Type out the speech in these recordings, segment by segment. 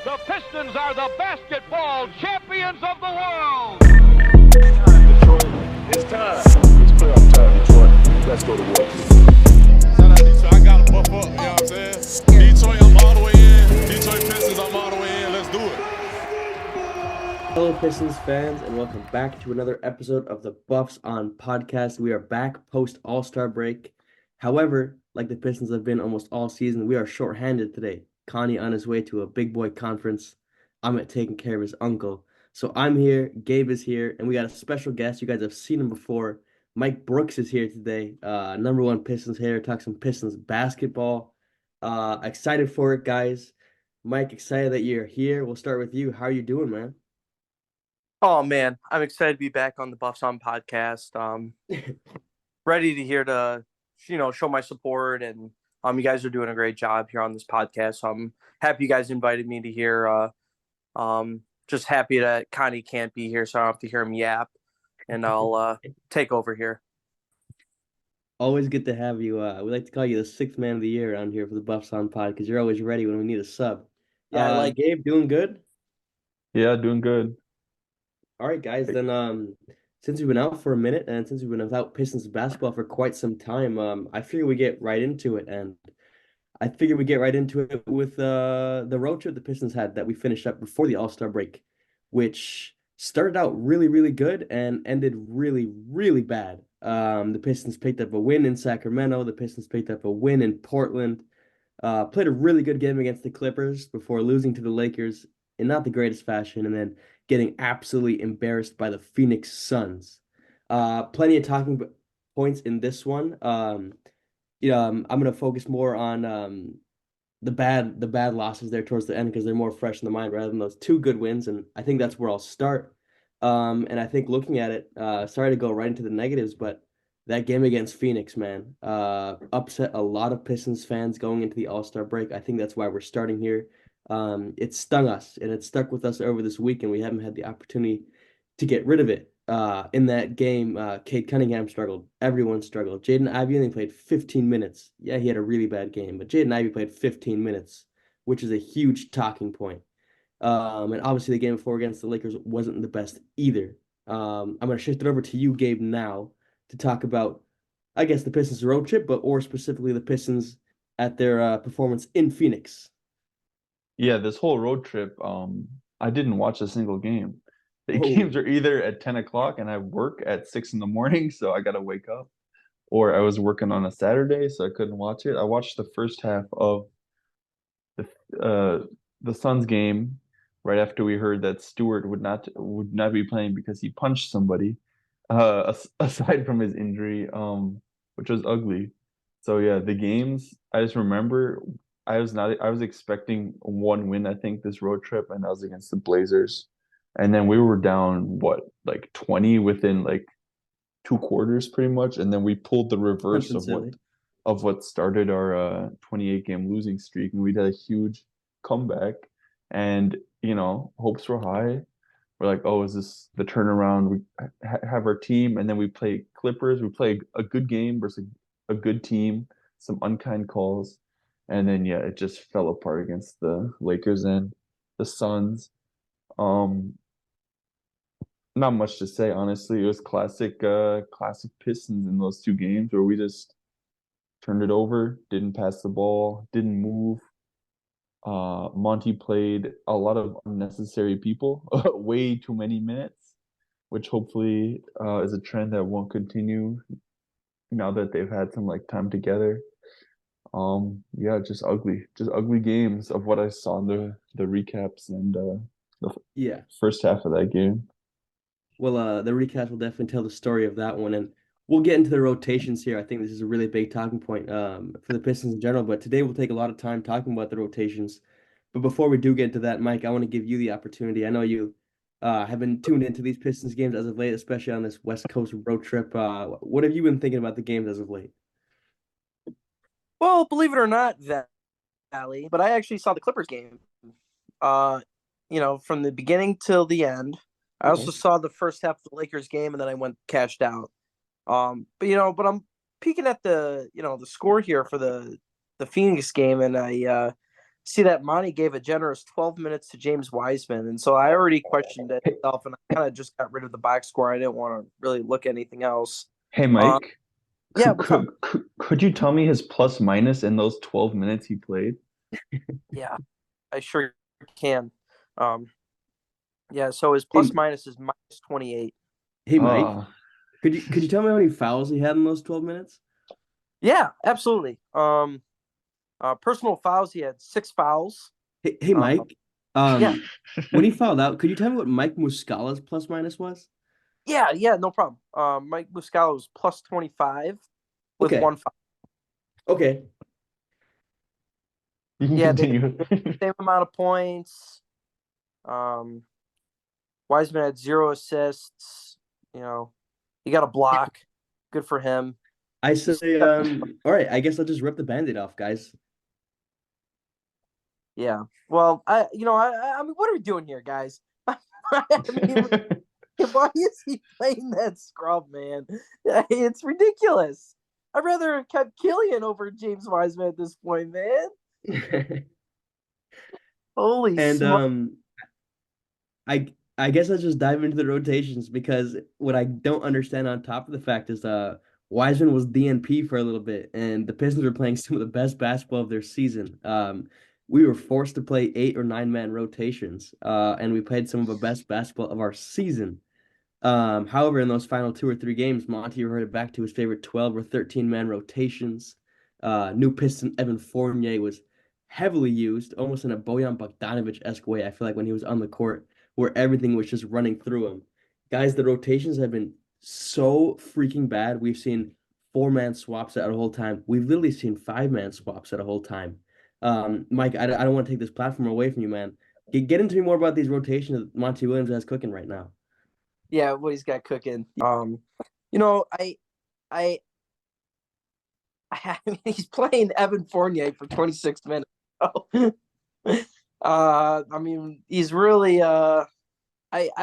The Pistons are the basketball champions of the world. Detroit, it's time. It's playoff time, Detroit. Let's go to work. Shout out Detroit. I got to buff up, you know what I'm saying? Detroit, I'm all the way in. Detroit Pistons, I'm all the way in. Let's do it. Hello, Pistons fans, and welcome back to another episode of the Buffs on podcast. We are back post All-Star break. However, like the Pistons have been almost all season, we are shorthanded today. Connie on his way to a big boy conference. I'm at taking care of his uncle. So I'm here, Gabe is here, and we got a special guest. You guys have seen him before. Mike Brooks is here today. Number one Pistons hater, talk some Pistons basketball. Excited for it, guys. Mike, excited that you're here. We'll start with you. How are you doing, man? Oh man, I'm excited to be back on the Buffs on podcast. Ready to show my support, and you guys are doing a great job here on this podcast. So I'm happy you guys invited me to here. Just happy that Connie can't be here, so I don't have to hear him yap, and I'll take over here. Always good to have you. We like to call you the sixth man of the year around here for the Buffs on Pod because you're always ready when we need a sub. Yeah, Gabe, doing good? Yeah, doing good. All right, guys. Then, since we've been out for a minute and since we've been without Pistons basketball for quite some time, I figure we get right into it. And I figure we get right into it with the road trip the Pistons had that we finished up before the All-Star break, which started out really, really good and ended really, really bad. The Pistons picked up a win in Sacramento. The Pistons picked up a win in Portland. Played a really good game against the Clippers before losing to the Lakers in not the greatest fashion, and then getting absolutely embarrassed by the Phoenix Suns. Plenty of talking points in this one. I'm going to focus more on the bad losses there towards the end because they're more fresh in the mind rather than those two good wins, and I think that's where I'll start. And I think looking at it, sorry to go right into the negatives, but that game against Phoenix, man, upset a lot of Pistons fans going into the All-Star break. I think that's why we're starting here. It stung us and it stuck with us over this week, and we haven't had the opportunity to get rid of it. In that game, Cade Cunningham struggled. Everyone struggled. Jaden Ivey only played 15 minutes. Yeah, he had a really bad game, but Jaden Ivey played 15 minutes, which is a huge talking point. And obviously the game before against the Lakers wasn't the best either. I'm going to shift it over to you, Gabe, now to talk about, I guess, the Pistons road trip, or specifically the Pistons at their performance in Phoenix. Yeah, this whole road trip, I didn't watch a single game. The Oh. games are either at 10 o'clock and I work at 6 in the morning, so I gotta wake up, or I was working on a Saturday, so I couldn't watch it. I watched the first half of the Suns game right after we heard that Stewart would not be playing because he punched somebody, aside from his injury, which was ugly. So yeah, the games, I just remember I was expecting one win, I think, this road trip, and that was against the Blazers. And then we were down like 20 within like two quarters pretty much, and then we pulled the reverse of what started our 28 game losing streak, and we had a huge comeback, and hopes were high. We're like, oh, is this the turnaround? We have our team, and then we play Clippers. We play a good game versus a good team, some unkind calls, and then yeah, it just fell apart against the Lakers and the Suns. Not much to say, honestly. It was classic Pistons in those two games where we just turned it over, didn't pass the ball, didn't move. Monty played a lot of unnecessary people, way too many minutes, which hopefully is a trend that won't continue now that they've had some time together. Yeah, just ugly games of what I saw in the recaps and the first half of that game. Well, the recap will definitely tell the story of that one, and we'll get into the rotations here. I think this is a really big talking point for the Pistons in general, but today we'll take a lot of time talking about the rotations. But before we do get to that, Mike, I want to give you the opportunity. I know you have been tuned into these Pistons games as of late, especially on this West Coast road trip. What have you been thinking about the games as of late? Well, believe it or not, Vali, but I actually saw the Clippers game. From the beginning till the end. I also saw the first half of the Lakers game, and then I cashed out. But I'm peeking at the score here for the Phoenix game, and see that Monty gave a generous 12 minutes to James Wiseman, and so I already questioned it myself, and I kind of just got rid of the box score. I didn't want to really look at anything else. Hey, Mike, Yeah, could, what's up? could you tell me his plus minus in those 12 minutes he played? Yeah, I sure can. Um, yeah, so his Hey, plus minus is minus 28. hey, Mike, Uh, could you tell me how many fouls he had in those 12 minutes? Yeah, absolutely. Personal fouls, he had 6 fouls. Hey, Um, Mike, yeah, when he fouled out, could you tell me what Mike Muscala's plus minus was? yeah, no problem. Mike Muscala was plus 25 with Okay, 1 foul. okay. you can Yeah, they continue. same amount of points. Um, Wiseman had 0 assists. You know, he got a block. Good for him. I He's say, all right, I guess I'll just rip the Band-Aid off, guys. yeah. Well, I mean, what are we doing here, guys? I mean, why is he playing that scrub, man? It's ridiculous. I'd rather have kept Killian over James Wiseman at this point, man. Holy And smoke. I guess I'll just dive into the rotations because what I don't understand on top of the fact is Wiseman was DNP for a little bit and the Pistons were playing some of the best basketball of their season. We were forced to play 8 or 9 man rotations, and we played some of the best basketball of our season. However, in those final 2 or 3 games, Monty reverted back to his favorite 12 or 13 man rotations. New Piston Evan Fournier was heavily used, almost in a Bojan Bogdanovic-esque way. I feel like when he was on the court, where everything was just running through him. Guys, the rotations have been so freaking bad. We've seen 4 man swaps at a whole time. We've literally seen 5 man swaps at a whole time. Mike, I don't want to take this platform away from you, man. Get into me more about these rotations that Monty Williams has cooking right now. Yeah, what he's got cooking. You know, I, I mean, he's playing Evan Fournier for 26 minutes. I mean, he's really I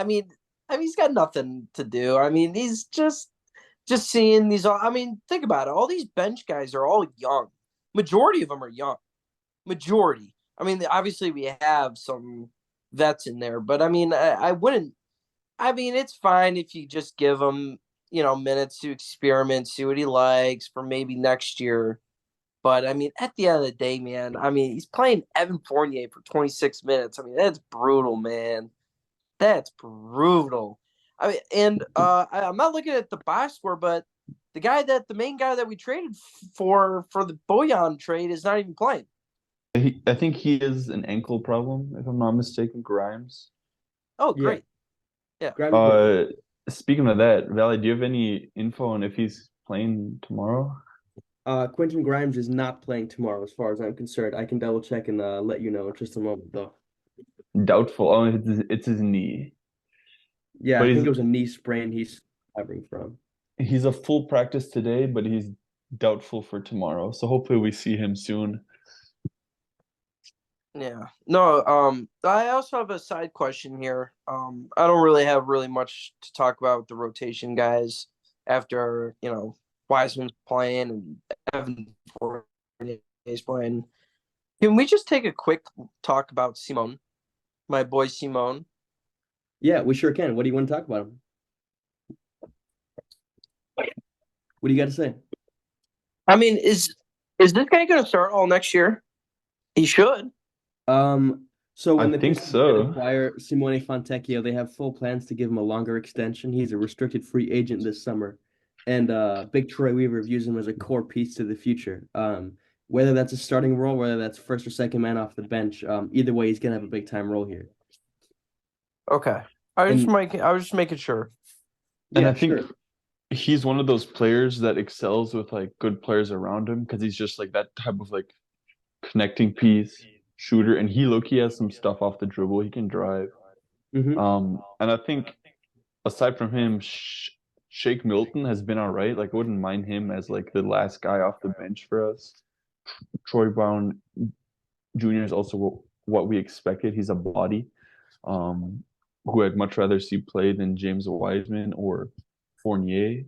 mean, he's got nothing to do. I mean, he's just seeing these. I mean, think about it. All these bench guys are all young. Majority of them are young. Majority. I mean, obviously we have some vets in there, but I mean, I wouldn't. I mean, it's fine if you just give him, minutes to experiment, see what he likes for maybe next year. But I mean, at the end of the day, man, I mean, he's playing Evan Fournier for 26 minutes. I mean, that's brutal, man. That's brutal. I mean, and I'm not looking at the box score, but the main guy that we traded for the Bojan trade is not even playing. I think he is an ankle problem, if I'm not mistaken, Grimes. Oh, Yeah, great. Yeah. Grimes is been out. Speaking of that, Valley, do you have any info on if he's playing tomorrow? Quentin Grimes is not playing tomorrow, as far as I'm concerned. I can double check and let you know in just a moment, though. Doubtful. Oh, it's his knee. Yeah, But I think it was a knee sprain he's recovering from. he's a full practice today, but he's doubtful for tomorrow. So hopefully we see him soon. Yeah. No, I also have a side question here. I don't really have much to talk about with the rotation guys after, Wiseman's playing and Evan Fournier's playing. Can we just take a quick talk about Simone, my boy Simone? Yeah, we sure can. What do you want to talk about him? What do you got to say? I mean, is this guy going to start all next year? He should. So I when the think Pistons did so. acquire Simone Fontecchio, they have full plans to give him a longer extension. He's a restricted free agent this summer, and Big Troy Weaver views him as a core piece to the future. Whether that's a starting role, whether that's first or second man off the bench, either way, he's gonna have a big time role here. Okay. And I was just making sure. And yeah, I think sure. he's one of those players that excels with like good players around him because he's just like that type of like connecting piece shooter, and he low-key has some stuff off the dribble. He can drive. Hmm. And I think aside from him, Shake Milton has been all right. Like I wouldn't mind him as like the last guy off the bench for us. Troy Brown Jr. is also what we expected. He's a body, um, who I'd much rather see play than James Wiseman or Fournier.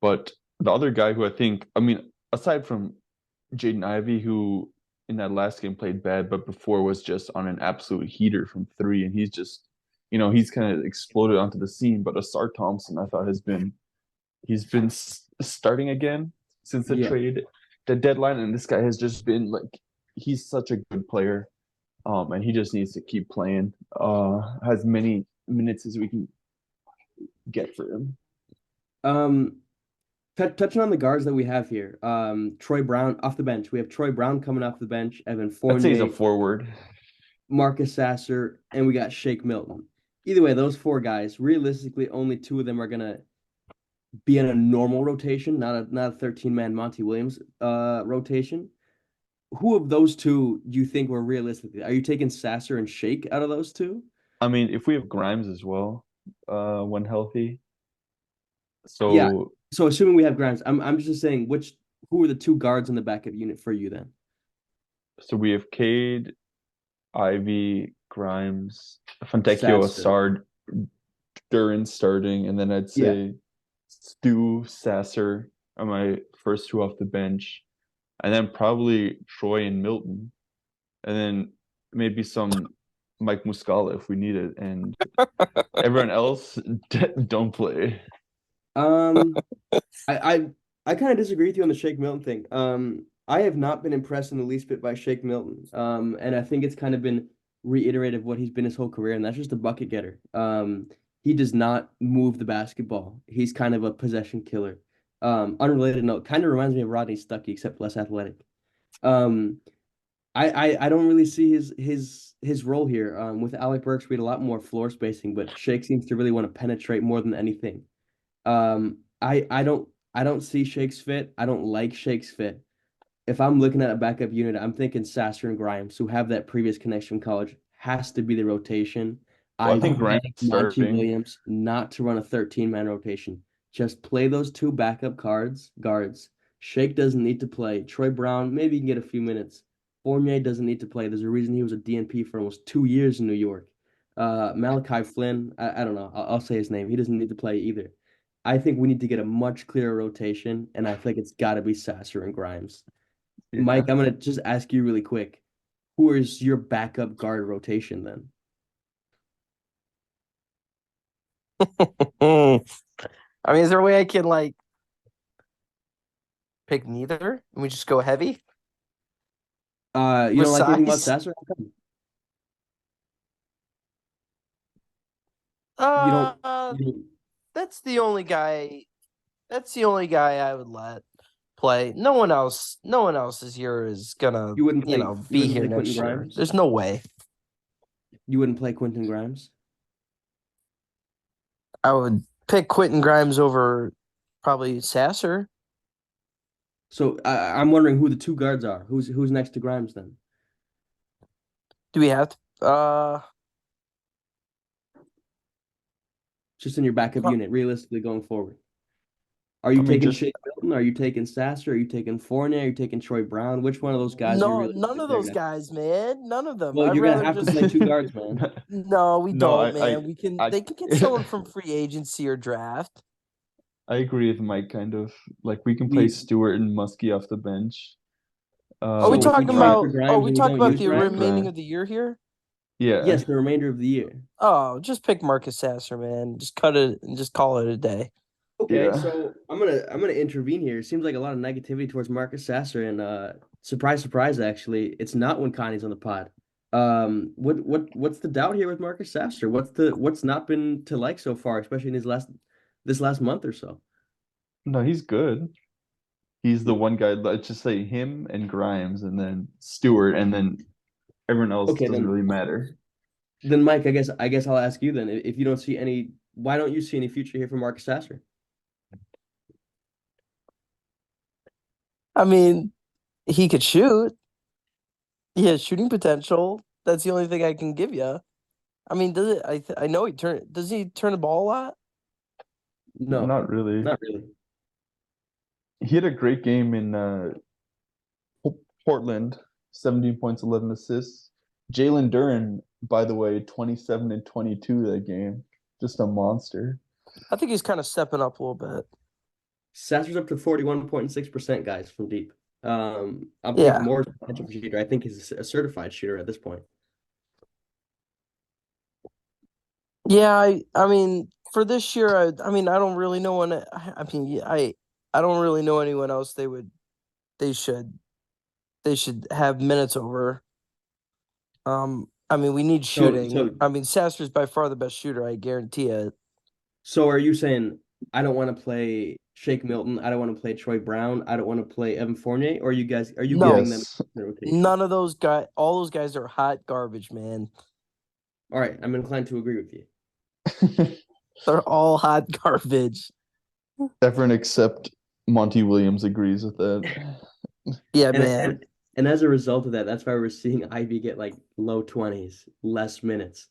But the other guy who I think, I mean, aside from Jaden Ivey, who in that last game played bad, but before was just on an absolute heater from three, and he's just, he's kind of exploded onto the scene. But Asar Thompson, I thought he's been starting again since Yeah. the deadline, and this guy has just been like, he's such a good player, and he just needs to keep playing as many minutes as we can get for him. Touching on the guards that we have here, Troy Brown off the bench. We have Troy Brown coming off the bench, Evan I'd say he's a Fournier, forward. Marcus Sasser, and we got Shake Milton. Either way, those four guys, realistically, only two of them are gonna be in a normal rotation, not a 13-man Monty Williams rotation. Who of those two do you think were realistically? Are you taking Sasser and Shake out of those two? I mean, if we have Grimes as well, when healthy. Yeah. So So assuming we have Grimes, I'm just saying who are the two guards in the backup unit for you then? we have Cade, Ivy, Grimes, Fontecchio, Sasser. Assard, Duran starting, and then I'd say Stu, Sasser are my first two off the bench, and then probably Troy and Milton, and then maybe some Mike Muscala if we need it, and everyone else don't play. I kind of disagree with you on the Shake Milton thing. I have not been impressed in the least bit by Shake Milton. And I think it's kind of been reiterated of what he's been his whole career, and that's just a bucket getter. He does not move the basketball. He's kind of a possession killer. Unrelated note, kind of reminds me of Rodney Stuckey, except less athletic. I don't really see his role here. With Alec Burks, we had a lot more floor spacing, but Shake seems to really want to penetrate more than anything. I don't see Shake's fit. I don't like Shake's fit. If I'm looking at a backup unit, I'm thinking Sasser and Grimes, who have that previous connection from college, has to be the rotation. Well, I think Grimes Monty starting. Williams not to run a 13-man rotation. Just play those two backup guards. Shake doesn't need to play. Troy Brown, maybe he can get a few minutes. Fournier doesn't need to play. There's a reason he was a DNP for almost 2 years in New York. Malachi Flynn, I don't know. I'll say his name. He doesn't need to play either. I think we need to get a much clearer rotation, and I think it's got to be Sasser and Grimes. Yeah. Mike, I'm going to just ask you really quick. Who is your backup guard rotation then? I mean, is there a way I can pick neither and we just go heavy? You don't like anything about Size? Sasser? How come? You That's the only guy. That's the only guy I would let play. No one else this year is gonna You wouldn't play- be you wouldn't here play next Quentin year. Grimes? There's no way. You wouldn't play Quentin Grimes? I would pick Quentin Grimes over probably Sasser. So I'm wondering who the two guards are. Who's next to Grimes then? Do we have to? Just in your backup Pro- unit, realistically going forward. Are you I mean, taking just- Shake Milton? Are you taking Sasser? Are you taking Fournier? Are you taking Troy Brown? Which one of those guys? are you No, really none of there those now? guys, man. None of them. Well, I'd you're gonna rather have just to play two guards, man. No, we No, don't, man. I- We can. I- They can get someone from free agency or draft. I agree with Mike, kind of. Like, we can play We- Stewart and Muskie off the bench. Are we So talking we trade about? for Grimes Oh, and we we talk don't about use the Grimes? remaining of the year here. Yeah. Yes, the remainder of the year. Oh, just pick Marcus Sasser, man. Just cut it and just call it a day. Okay, Yeah. so I'm gonna intervene here. It seems like a lot of negativity towards Marcus Sasser, and surprise, actually, it's not when Connie's on the pod. What's the doubt here with Marcus Sasser? What's not been to like so far, especially in this last month or so? No, he's good. He's the one guy. Let's just say him and Grimes, and then Stewart, and then everyone else Okay, doesn't then- really matter. Then Mike, I guess I'll ask you then. If you don't see any, why don't you see any future here for Marcus Sasser? I mean, he could shoot. He has shooting potential. That's the only thing I can give you. I mean, does it? I know Does he turn the ball a lot? No, Not really. not really. He had a great game in Portland, 17 points, 11 assists. Jalen Duran, by the way, 27 and 22 that game. Just a monster. I think he's kind of stepping up a little bit. Sasser's up to 41.6%, guys, from deep. I'm thinking Yeah. more potential for shooter. I think he's a certified shooter at this point. Yeah, I mean for this year I mean I don't really know I mean I don't really know anyone else they should they should have minutes over. I mean we need So, shooting. so, I mean Sasser's by far the best shooter, I guarantee it. so are you saying I don't want to play Shake Milton? I don't want to play Troy Brown. I don't want to play Evan Fournier. Or are you No, giving them Yes. a rotation? none of those guys all those guys are hot garbage, man. All right, I'm inclined to agree with you. They're all hot garbage. Everyone except Monty Williams agrees with that. Yeah, And man. and and as a result of that, that's why we're seeing Ivy get like low 20s, less minutes.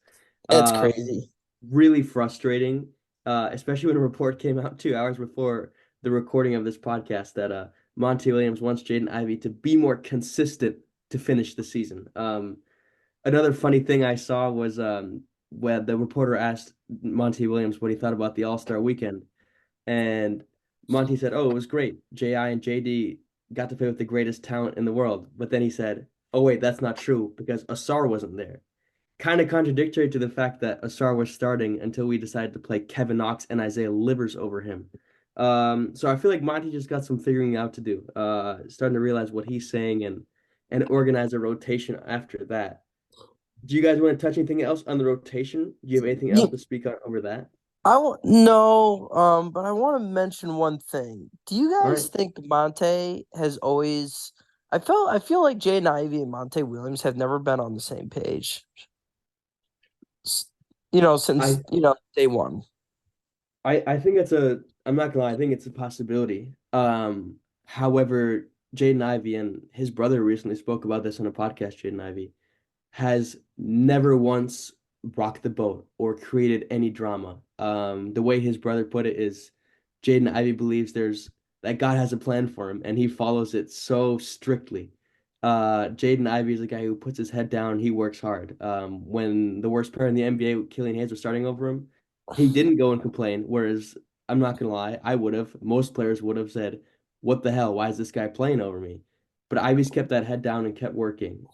It's Uh, crazy. Really frustrating, especially when a report came out 2 hours before the recording of this podcast that Monty Williams wants Jaden Ivey to be more consistent to finish the season. Another funny thing I saw was when the reporter asked Monty Williams what he thought about the All-Star weekend, and Monty said, "Oh, it was great. JI and JD got to play with the greatest talent in the world." But then he said, "Oh wait, that's not true because Asar wasn't there." Kind of contradictory to the fact that Asar was starting until we decided to play Kevin Knox and Isaiah Livers over him. So I feel like Monty just got some figuring out to do. Starting to realize what he's saying and organize a rotation after that. Do you guys want to touch anything else on the rotation? Do you have anything else Yeah, to speak on over that? no, but I want to mention one thing. Do you All guys right. think Monte has always? I feel like Jaden Ivey and Monte Williams have never been on the same page. You know, since I day one. I think it's I'm not gonna lie, I think it's a possibility. However, Jaden Ivey and his brother recently spoke about this on a podcast, Jaden Ivey has never once rocked the boat or created any drama. The way his brother put it is Jaden Ivey believes there's that God has a plan for him and he follows it so strictly. Jaden Ivey is a guy who puts his head down, he works hard. When the worst player in the NBA, Killian Hayes, was starting over him, he didn't go and complain. Whereas I'm not gonna lie, I would have. Most players would have said, "What the hell? Why is this guy playing over me?" But Ivy's kept that head down and kept working.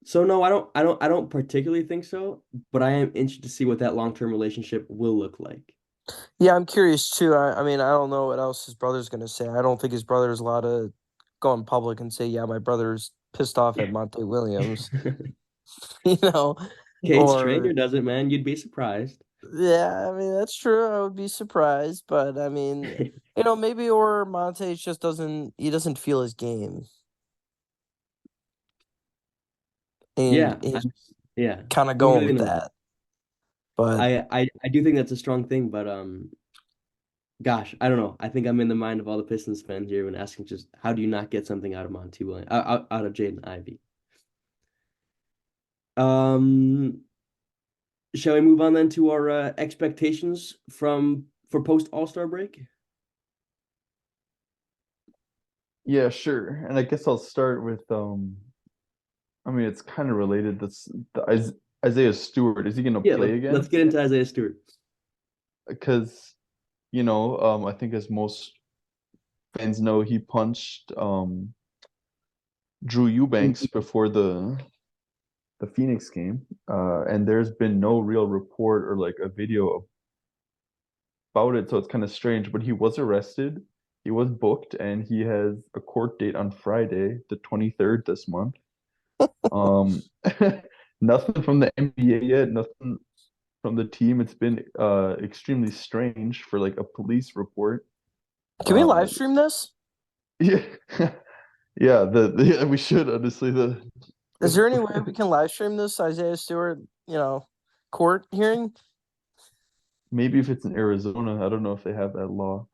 So no, I don't particularly think so, but I am interested to see what that long-term relationship will look like. Yeah, I'm curious too. I mean, I don't know what else his brother's gonna say. I don't think his brother's allowed to go in public and say, "Yeah, my brother's pissed off at Monte Williams," you know, Cade Stranger or does it, man. You'd be surprised. yeah, I mean that's true. I would be surprised, but I mean, maybe or Monte just doesn't feel his game, and Yeah, he's yeah. kind of Who going really with knows? that. But I do think that's a strong thing, but gosh, I don't know. I think I'm in the mind of all the Pistons fans here when asking just how do you not get something out of Monty Williams, out of Jaden Ivey? Um, shall we move on then to our expectations for post All-Star break? Yeah, sure. And I guess I'll start with I mean it's kind of related. Isaiah Stewart. Is he gonna Yeah, play let's again? get into Isaiah Stewart. Because I think as most fans know, he punched Drew Eubanks before the Phoenix game. And there's been no real report or like a video about it, so it's kind of strange. But he was arrested, he was booked, and he has a court date on Friday, the 23rd this month. Um, nothing from the NBA yet, nothing from the team. It's been extremely strange for like a police report. can we live Uh, stream this? yeah, yeah. Yeah, we should honestly. Is there any way we can live stream this Isaiah Stewart, court hearing? Maybe if it's in Arizona, I don't know if they have that law.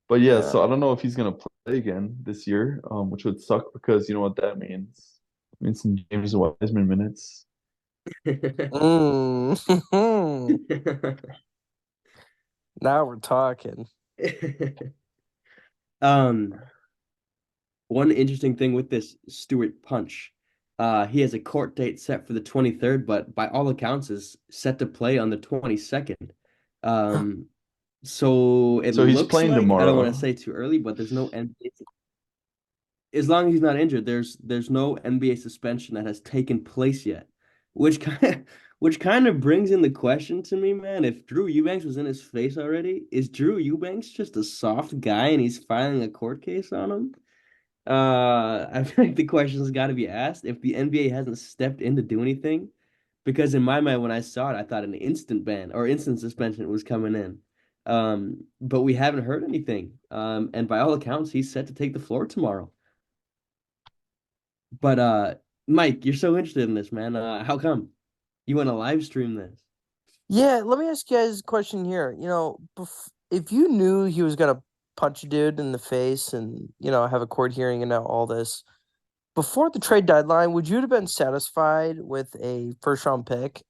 But yeah, Uh, so I don't know if he's gonna play again this year, which would suck because you know what that means. It means some James Wiseman minutes. mm. Now we're talking. Um, one interesting thing with this Stewart punch, he has a court date set for the 23rd, but by all accounts is set to play on the 22nd. Um, so it So he's looks playing like I don't want to tomorrow. say too early, but there's no end date. as long as he's not injured, there's no NBA suspension that has taken place yet, which kind of which kind of brings in the question to me, man. If Drew Eubanks was in his face already, is Drew Eubanks just a soft guy and he's filing a court case on him? I feel like the question's got to be asked if the NBA hasn't stepped in to do anything, because in my mind, when I saw it, I thought an instant ban or instant suspension was coming in. But we haven't heard anything. And by all accounts, he's set to take the floor tomorrow. But Mike, you're so interested in this, man. How come you want to live stream this? Yeah, let me ask you guys a question here. If you knew he was gonna punch a dude in the face and have a court hearing and all this before the trade deadline, would you have been satisfied with a first round pick?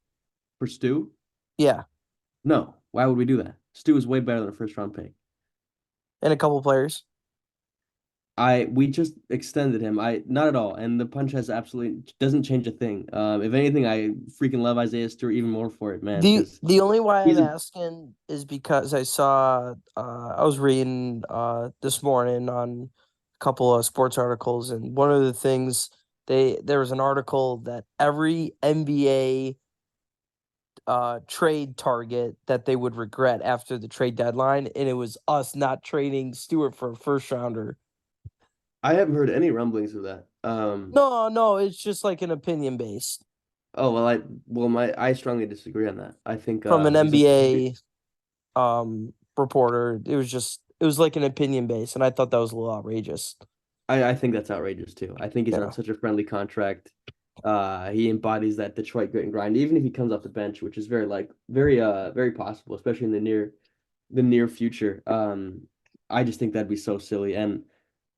For Stu? Yeah, No. Why would we do that? Stu is way better than a first round pick. and a couple players. We just extended him. I not at all. And the punch has absolutely doesn't change a thing. If anything, I freaking love Isaiah Stewart even more for it, man, The because the only why I'm he's a asking is because I was reading this morning on a couple of sports articles, and one of the things there was an article that every NBA trade target that they would regret after the trade deadline, and it was us not trading Stewart for a first rounder. I haven't heard any rumblings of that. No, it's just like an opinion based Oh I strongly disagree on that. I think from an he's a NBA reporter. It was like an opinion base, and I thought that was a little outrageous. I think that's outrageous too. I think he's on Yeah. such a friendly contract. He embodies that Detroit grit and grind, even if he comes off the bench, which is very possible, especially in the near future. I just think that'd be so silly. And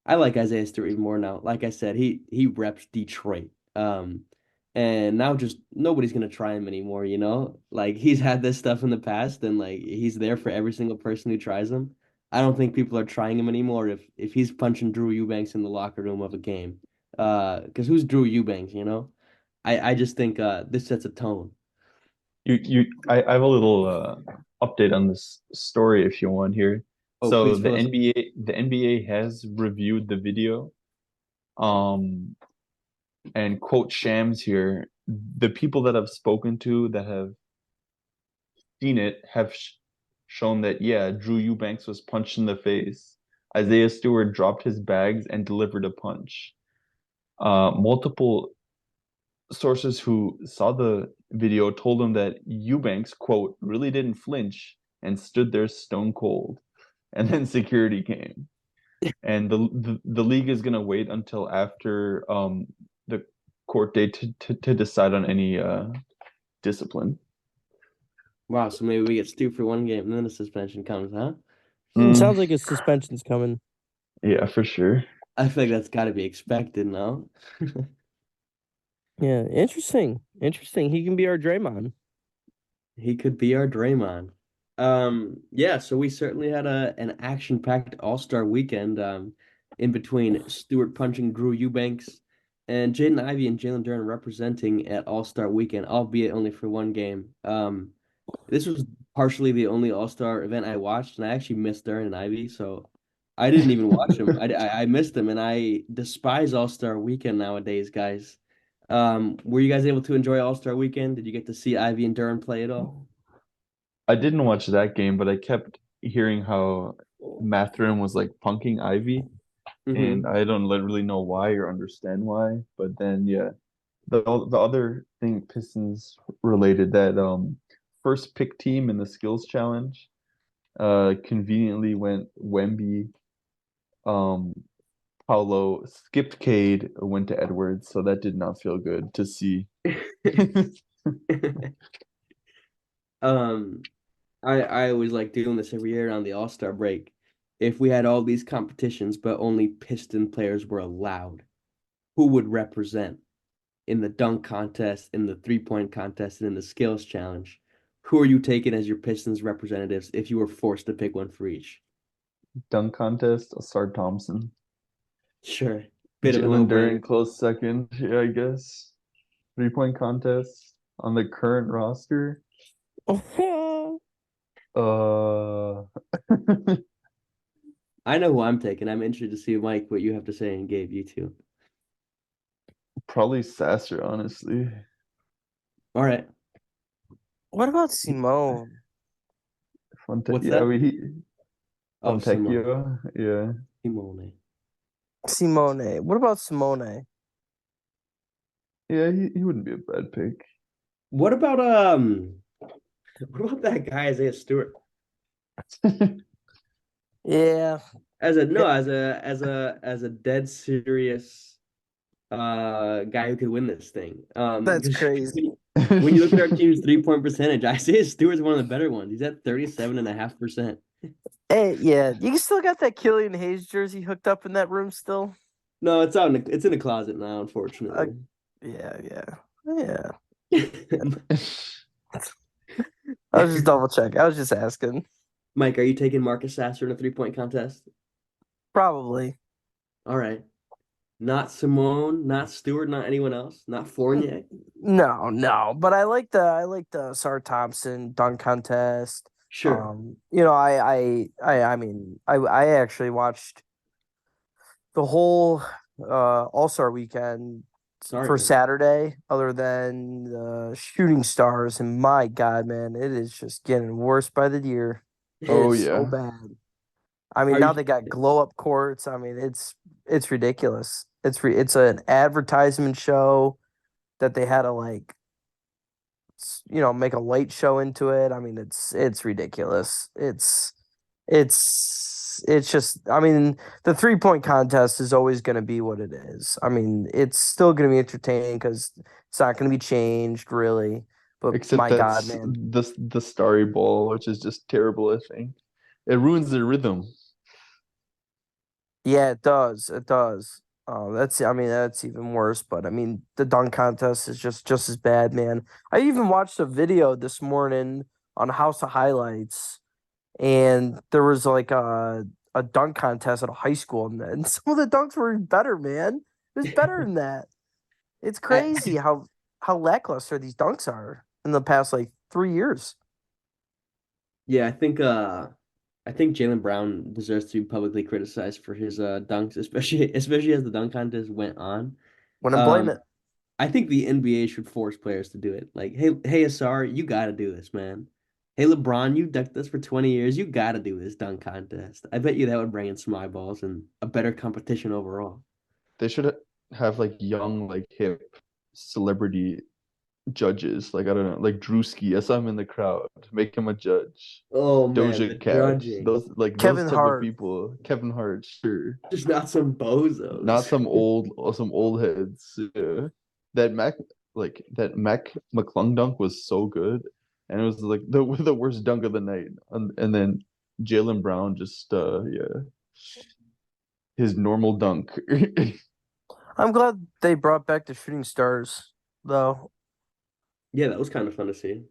I like Isaiah Stewart even more now. Like I said, he reps Detroit. And now just nobody's gonna try him anymore, you know? Like he's had this stuff in the past and like he's there for every single person who tries him. I don't think people are trying him anymore if he's punching Drew Eubanks in the locker room of a game. Because who's Drew Eubanks, you know? I just think this sets a tone. I have a little update on this story if you want here. Oh, So please fill us. The NBA has reviewed the video. Um, and quote Shams here, the people that I've spoken to that have seen it have shown that yeah, Drew Eubanks was punched in the face. Isaiah Stewart dropped his bags and delivered a punch. Multiple sources who saw the video told him that Eubanks, quote, really didn't flinch and stood there stone cold. And then security came. And the league is going to wait until after the court date to decide on any discipline. Wow, so maybe we get Stu for one game and then the suspension comes, huh? Mm, Sounds like a suspension's coming. yeah, for sure. I feel like that's got to be expected, no? Yeah, interesting. Interesting. He can be our Draymond. He could be our Draymond. Yeah, so we certainly had an action-packed All-Star weekend in between Stewart punching Drew Eubanks and Jaden Ivey and Jalen Duren representing at All-Star weekend, albeit only for one game. This was partially the only All-Star event I watched, and I actually missed Duren and Ivy, so I didn't even watch him. I missed them, and I despise All-Star weekend nowadays, guys. Were you guys able to enjoy All-Star weekend? Did you get to see Ivy and Duren play at all? I didn't watch that game, but I kept hearing how Mathurin was like punking Ivy, and Mm-hmm. I don't really know why or understand why. But then, yeah, the other thing Pistons related that first pick team in the skills challenge conveniently went Wemby, um, Paulo skipped Cade, went to Edwards, so that did not feel good to see. Um, I always like doing this every year around the All-Star break. If we had all these competitions, but only Piston players were allowed, who would represent in the dunk contest, in the three-point contest, and in the skills challenge? Who are you taking as your Pistons representatives if you were forced to pick one for each? Dunk contest, Asar Thompson. Sure. Bit of a Jalen no-brainer. Duren close second, yeah, I guess. 3-point contest on the current roster. Uh I know who I'm taking. I'm interested to see, Mike, what you have to say, and Gabe, you too. Probably Sasser, honestly. All right. What about Simone? What's Yeah, I that? mean, Oh, Simone. Fontecchio. Yeah. Simone. Simone. What about Simone? Yeah, he wouldn't be a bad pick. What about what about that guy Isaiah Stewart? Yeah, As a yeah, no, as a dead serious guy who could win this thing. that's 'Cause crazy. when you look at our team's 3-point percentage, Isaiah Stewart's one of the better ones. He's at 37.5%. Hey, yeah, you still got that Killian Hayes jersey hooked up in that room still? No, it's in the closet now, Uh, unfortunately. yeah. I was just double check. I was just asking. Mike, are you taking Marcus Sasser in a 3-point contest? Probably. All right. Not Simone, not Stewart, not anyone else, not Fournier. No. But I like the Sar Thompson dunk contest. Sure. I actually watched the whole All-Star weekend Sorry, for man. Saturday, other than the shooting stars, and my God, man, it is just getting worse by the year. It Oh is so yeah. bad. I mean, Are now you they got glow up courts. I mean, it's ridiculous. It's an advertisement show that they had to like make a light show into it. I mean, it's ridiculous. It's just, I mean, the 3-point contest is always going to be what it is. I mean, it's still going to be entertaining because it's not going to be changed really. But Except my God, that's man, the starry ball, which is just terrible, I think. It ruins the rhythm. yeah, it does. It does. I mean, that's even worse. But I mean, the dunk contest is just as bad, man. I even watched a video this morning on House of Highlights, and there was like a dunk contest at a high school, and some of the dunks were better, man. It was better than that. It's I, crazy how lackluster these dunks are in the past like 3 years. yeah, I think Jalen Brown deserves to be publicly criticized for his dunks, especially as the dunk contest went on. Wouldn't blame Um it. I think the NBA should force players to do it. Like, hey, Asar, you gotta do this, man. Hey, LeBron, you ducked this for 20 years. You gotta do this dunk contest. I bet you that would bring in some eyeballs and a better competition overall. They should have like young, like hip celebrity judges. Like I don't know, like Drewski. I saw him in the crowd. Make him a judge. Oh man, the Doja Cat. judging. Those Kevin type of Hart. people. Kevin Hart, sure. Just not some Not bozos. some old heads. Yeah. That Mac that Mac McClung dunk was so good, and it was like the worst dunk of the night. And then Jalen Brown just yeah, his normal dunk. I'm glad they brought back the shooting stars, though. Yeah, that was kind of fun to see.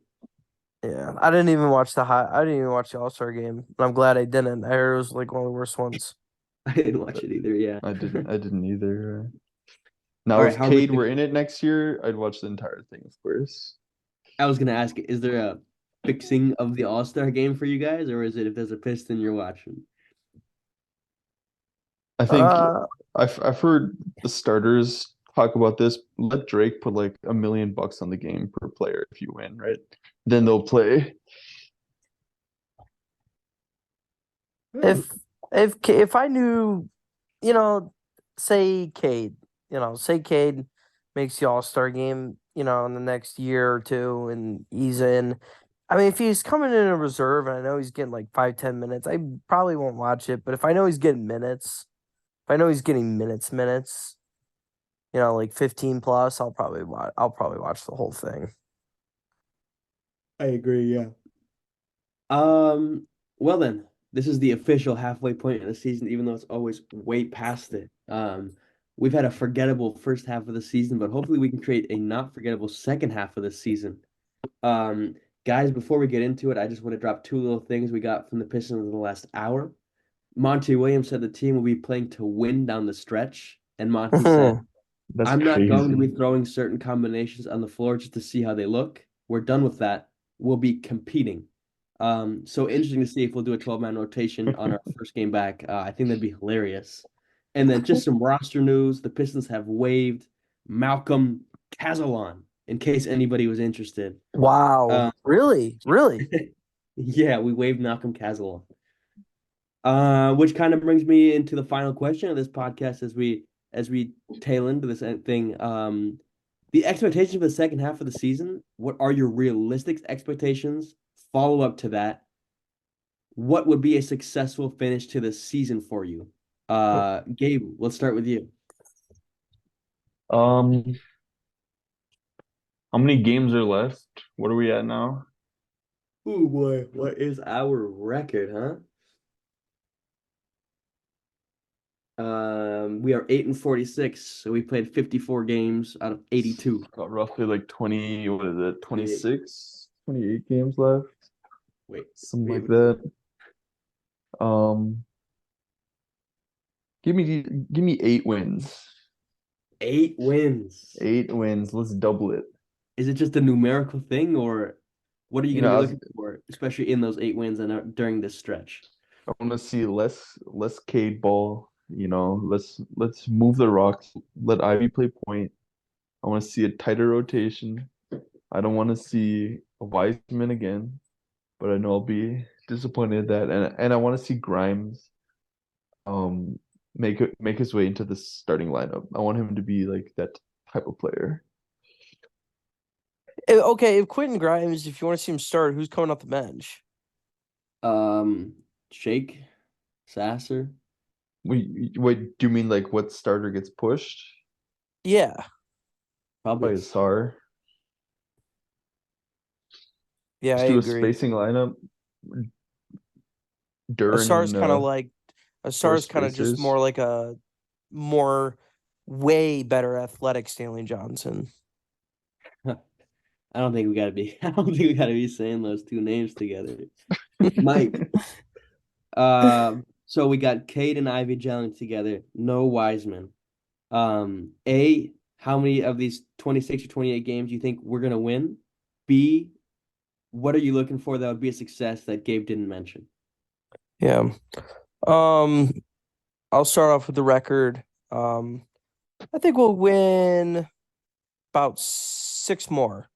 Yeah, I didn't even watch I didn't even watch the All Star game, and I'm glad I didn't. I heard it was like one of the worst ones. I didn't watch it either. Yeah. I didn't either. Now All right, if how are we Cade were fixing? in it next year, I'd watch the entire thing, of course. I was gonna ask, is there a fixing of the All-Star game for you guys, or is it if there's a Piston you're watching? I think Uh, I've heard the starters talk about this. Let Drake put like $1 million on the game per player if you win, right? Then they'll play. Hmm. if I knew, you know, say Cade makes the All Star game, in the next year or two, and he's in. I mean, if he's coming in a reserve, and I know he's getting like 5-10 minutes, I probably won't watch it. But if I know he's getting minutes, if I know he's getting minutes, like 15 plus, I'll probably watch the whole thing. I agree, yeah. Um, well then, this is the official halfway point of the season, even though it's always way past it. We've had a forgettable first half of the season, but hopefully we can create a not forgettable second half of the season. Um, Guys, before we get into it, I just want to drop two little things we got from the Pistons in the last hour. Monty Williams said the team will be playing to win down the stretch, and Monty said, That's I'm not going to be crazy. throwing certain combinations on the floor just to see how they look. We're done with that. We'll be competing. So interesting to see if we'll do a 12-man rotation on our first game back. I think that'd be hilarious. And then just some roster news. The Pistons have waived Malcolm Casalon, in case anybody was interested. Wow. Really? Really? Yeah, we waived Malcolm Casalon. Which kind of brings me into the final question of this podcast as we tail into this thing. The expectations for the second half of the season. What are your realistic expectations? Follow up to that. What would be a successful finish to the season for you? Gabe, let's start with you. Um, how many games are left? What are we at now? Oh boy, what is our record, huh? We are 8-46, so we played 54 games out of 82. Got roughly like 20, what is it, 28. 26, 28 games left, Wait, something wait, like that. Um, give me 8 wins. 8 wins. 8 wins. Let's double it. Is it just a numerical thing, or what are you You going to know, be looking for, especially in those 8 wins and during this stretch? I want to see less Cade ball. Let's move the rocks. Let Ivy play point. I want to see a tighter rotation. I don't want to see a Wiseman again, but I know I'll be disappointed at that. And I want to see Grimes um make his way into the starting lineup. I want him to be like that type of player. Okay, if Quentin Grimes, if you want to see him start, who's coming off the bench? Shake, Sasser. Wait, do you mean like what starter gets pushed Yeah. by Probably. Asar? Yeah, I Just do a agree. spacing lineup. Duran Asar's and kind of like four Asar's kind of just spacers. more like a more way better athletic Stanley Johnson. I don't think we gotta be. I don't think we gotta be saying those two names together. Mike. So we got Cade and Ivy gelling together. No Wiseman. A, how many of these 26 or 28 games do you think we're gonna win? B, what are you looking for that would be a success that Gabe didn't mention? Yeah. Um, I'll start off with the record. I think we'll win about 6 more.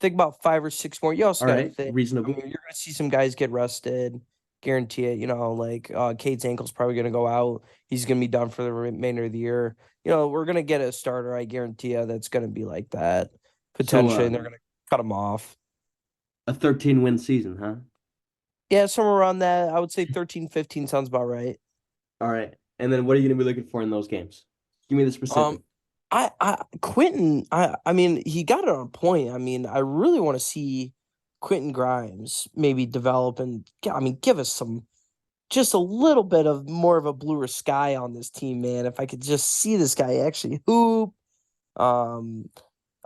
Think about 5 or 6 more. You also All got to right, think. I reasonable. mean, you're gonna see some guys get rested. Guarantee it. Like Cade's ankle's probably gonna go out. He's gonna be done for the remainder of the year. We're gonna get a starter. I guarantee you that's gonna be like that potentially, and they're gonna cut him off. A 13-win season, huh? Yeah, somewhere around that. I would say 13, 15 sounds about right. All right. And then what are you gonna be looking for in those games? Give me the specific. Quentin, I mean, he got it on a point. I mean, I really want to see Quentin Grimes maybe develop and give us just a little bit of more of a bluer sky on this team, man. If I could just see this guy actually hoop. Um,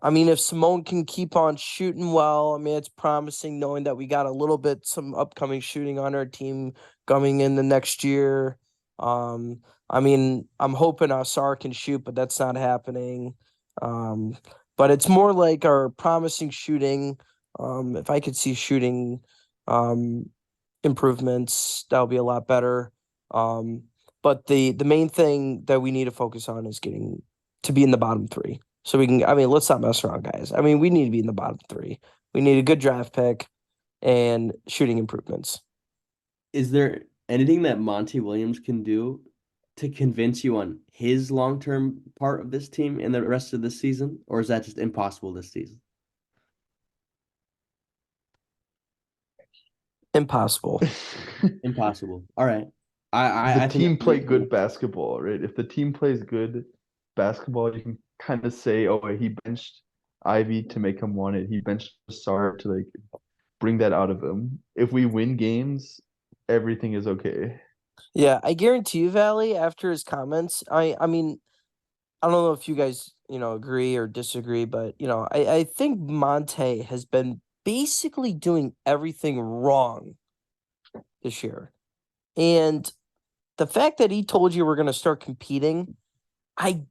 I mean, if Simone can keep on shooting well, I mean, it's promising knowing that we got a little bit some upcoming shooting on our team coming in the next year. I mean, I'm hoping Asar can shoot, but that's not happening. Um, but it's more like our promising shooting. If I could see shooting improvements, that'll be a lot better. But the main thing that we need to focus on is getting to be in the bottom three. So we can, let's not mess around, guys. I mean, we need to be in the bottom three. We need a good draft pick and shooting improvements. Is there anything that Monty Williams can do to convince you on his long-term part of this team and the rest of this season, or is that just impossible this season? Impossible. Impossible. All right. The I think team that's play good reasonable. basketball, right? If the team plays good basketball, you can kind of say, oh, he benched Ivy to make him want it. He benched Sar to like bring that out of him. If we win games, everything is okay. Yeah, I guarantee you, Valley, after his comments, I mean, I don't know if you guys, agree or disagree, but I think Monte has been basically doing everything wrong this year. And the fact that he told you we're going to start competing, I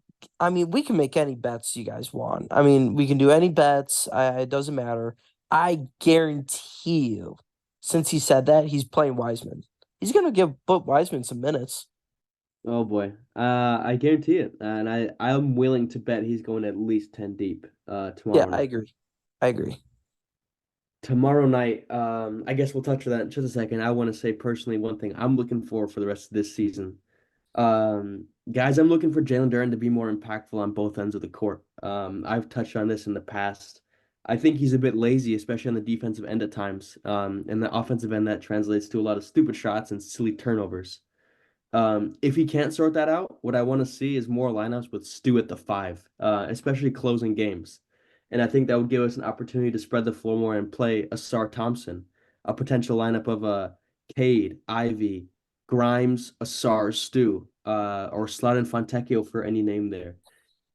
I mean, we can make any bets you guys want. I mean, we can do any bets. It doesn't matter. I guarantee you since he said that, he's playing Wiseman. He's gonna give Wiseman some minutes. Oh boy. I guarantee it. And I'm willing to bet he's going at least 10 deep Yeah, tomorrow I night. agree. I agree. Tomorrow night, I guess we'll touch on that in just a second. I want to say personally one thing I'm looking for the rest of this season. Guys, I'm looking for Jalen Duren to be more impactful on both ends of the court. I've touched on this in the past. I think he's a bit lazy, especially on the defensive end at times. And the offensive end that translates to a lot of stupid shots and silly turnovers. If he can't sort that out, what I want to see is more lineups with Stu at the 5, especially closing games. And I think that would give us an opportunity to spread the floor more and play Asar Thompson, a potential lineup of Cade, Ivy, Grimes, Asar, Stu, or slot in Fontecchio for any name there.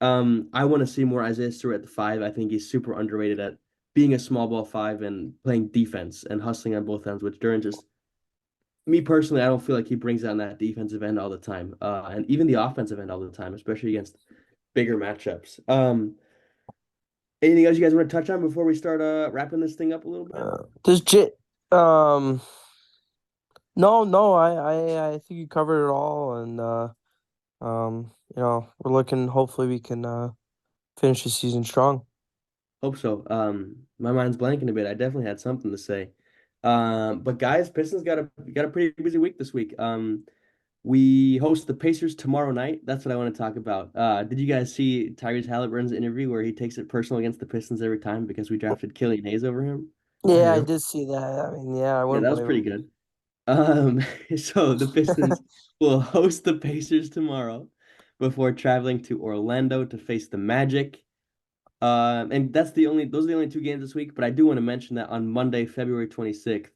I want to see more Isaiah Stewart at the 5. I think he's super underrated at being a small ball 5 and playing defense and hustling on both ends, which Duren just me personally, I don't feel like he brings on that defensive end all the time, and even the offensive end all the time, especially against bigger matchups. Anything else you guys want to touch on before we start wrapping this thing up a little bit? Does no, I think you covered it all, and we're looking. Hopefully, we can finish the season strong. Hope so. My mind's blanking a bit. I definitely had something to say. But guys, Pistons got a pretty busy week this week. We host the Pacers tomorrow night. That's what I want to talk about. Did you guys see Tyrese Halliburton's interview where he takes it personal against the Pistons every time because we drafted Killian Hayes over him? Yeah, I Yep. did see that. I mean, yeah, I Yeah, wouldn't that was blame pretty him. good. So the Pistons will host the Pacers tomorrow before traveling to Orlando to face the Magic. And those are the only 2 games this week, but I do want to mention that on Monday, February 26th,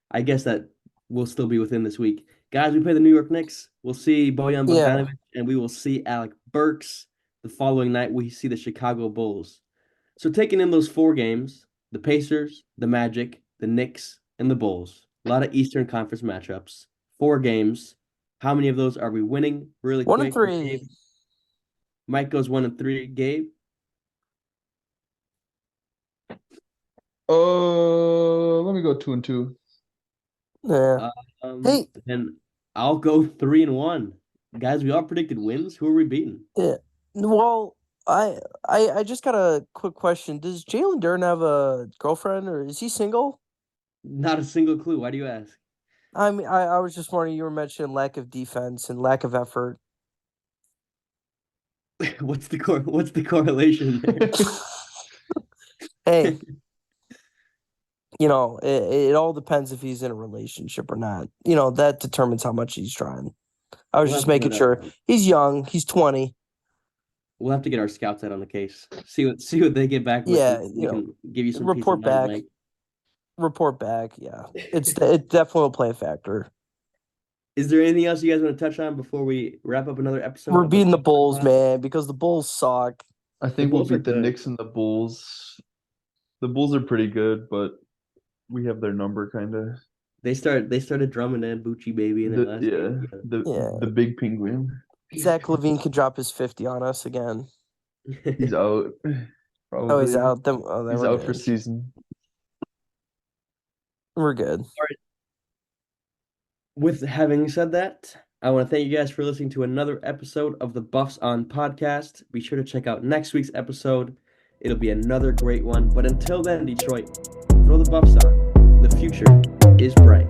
I guess that will still be within this week. Guys, we play the New York Knicks. We'll see Bojan Yeah. Bogdanovic, and we will see Alec Burks. The following night, we see the Chicago Bulls. So taking in those 4 games, the Pacers, the Magic, the Knicks, and the Bulls. A lot of Eastern Conference matchups. 4 games. How many of those are we winning? Really 1 and quick. 3. Mike goes 1 and 3. Gabe? Let me go 2-2. Yeah. Hey. And I'll go 3 and 1. Guys, we all predicted wins. Who are we beating? Yeah. Well, I just got a quick question. Does Jalen Duren have a girlfriend, or is he single? Not a single clue. Why do you ask? I mean, I was just wondering. You were mentioning lack of defense and lack of effort. What's the correlation there? Hey, it all depends if he's in a relationship or not. That determines how much he's trying. I was We'll just have to making get sure. He's young. He's 20. We'll have to get our scouts out on the case. See what they get back with. Yeah, We can give you some report peace of mind, back. Mike. Report back. Yeah, it definitely will play a factor. Is there anything else you guys want to touch on before we wrap up another episode? We're of beating the Bucks Bulls, Pod? man, because the Bulls suck. I think we'll Bulls are beat the good. Knicks and the Bulls. The Bulls are pretty good, but we have their number kind of. They started drumming in Bucci baby in their last game. The big penguin. Zach LaVine could drop his 50 on us again. He's out. Probably. Oh, he's out. Then He's we're out good. for season. We're good. With having said that, I want to thank you guys for listening to another episode of the Buffs On podcast. Be sure to check out next week's episode. It'll be another great one. But until then, Detroit, throw the Buffs on. The future is bright.